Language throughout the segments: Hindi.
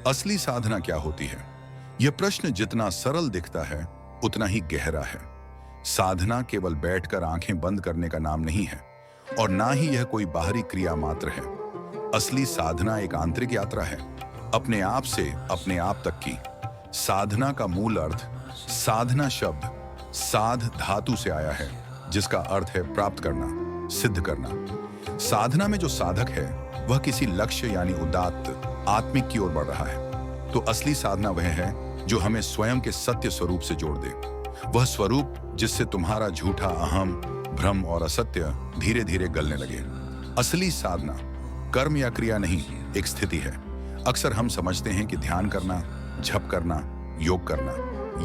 असली साधना क्या होती है? यह प्रश्न जितना सरल दिखता है उतना ही गहरा है। साधना केवल बैठकर आंखें बंद करने का नाम नहीं है और ना ही यह कोई बाहरी क्रिया मात्र है। असली साधना एक आंतरिक यात्रा है, अपने आप से अपने आप तक की। साधना का मूल अर्थ, साधना शब्द साध धातु से आया है, जिसका अर्थ है प्राप्त करना, सिद्ध करना। साधना में जो साधक है वह किसी लक्ष्य यानी उदात्त आत्मिक की ओर बढ़ रहा है। तो असली साधना वह है जो हमें स्वयं के सत्य स्वरूप से जोड़ दे, वह स्वरूप जिससे तुम्हारा झूठा अहम, भ्रम और असत्य धीरे धीरे गलने लगे। असली साधना कर्म या क्रिया नहीं, एक स्थिति है। अक्सर हम समझते हैं कि ध्यान करना, जप करना, योग करना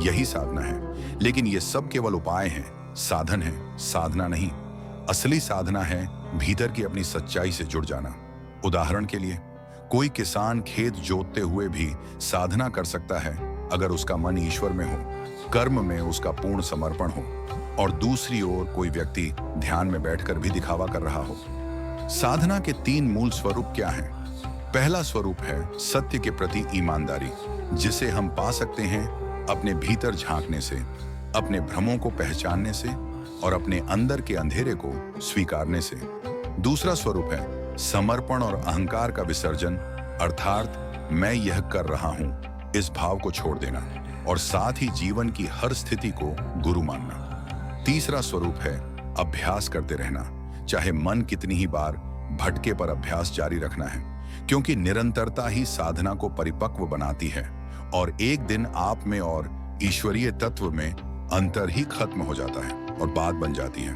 यही साधना है, लेकिन ये सब केवल उपाय हैं, साधन है, साधना नहीं। असली साधना है भीतर की अपनी सच्चाई से जुड़ जाना। उदाहरण के लिए, कोई किसान खेत जोतते हुए भी साधना कर सकता है अगर उसका मन ईश्वर में हो, कर्म में उसका पूर्ण समर्पण हो। और दूसरी ओर कोई व्यक्ति ध्यान में बैठकर भी दिखावा कर रहा हो। साधना के 3 मूल स्वरूप क्या हैं? पहला स्वरूप है सत्य के प्रति ईमानदारी, जिसे हम पा सकते हैं अपने भीतर झांकने से, अपने भ्रमों को पहचानने से और अपने अंदर के अंधेरे को स्वीकारने से। दूसरा स्वरूप है समर्पण और अहंकार का विसर्जन, अर्थात मैं यह कर रहा हूं, इस भाव को छोड़ देना और साथ ही जीवन की हर स्थिति को गुरु मानना। तीसरा स्वरूप है अभ्यास करते रहना, चाहे मन कितनी ही बार भटके पर अभ्यास जारी रखना है, क्योंकि निरंतरता ही साधना को परिपक्व बनाती है और एक दिन आप में और ईश्वरीय तत्व में अंतर ही खत्म हो जाता है और बात बन जाती है।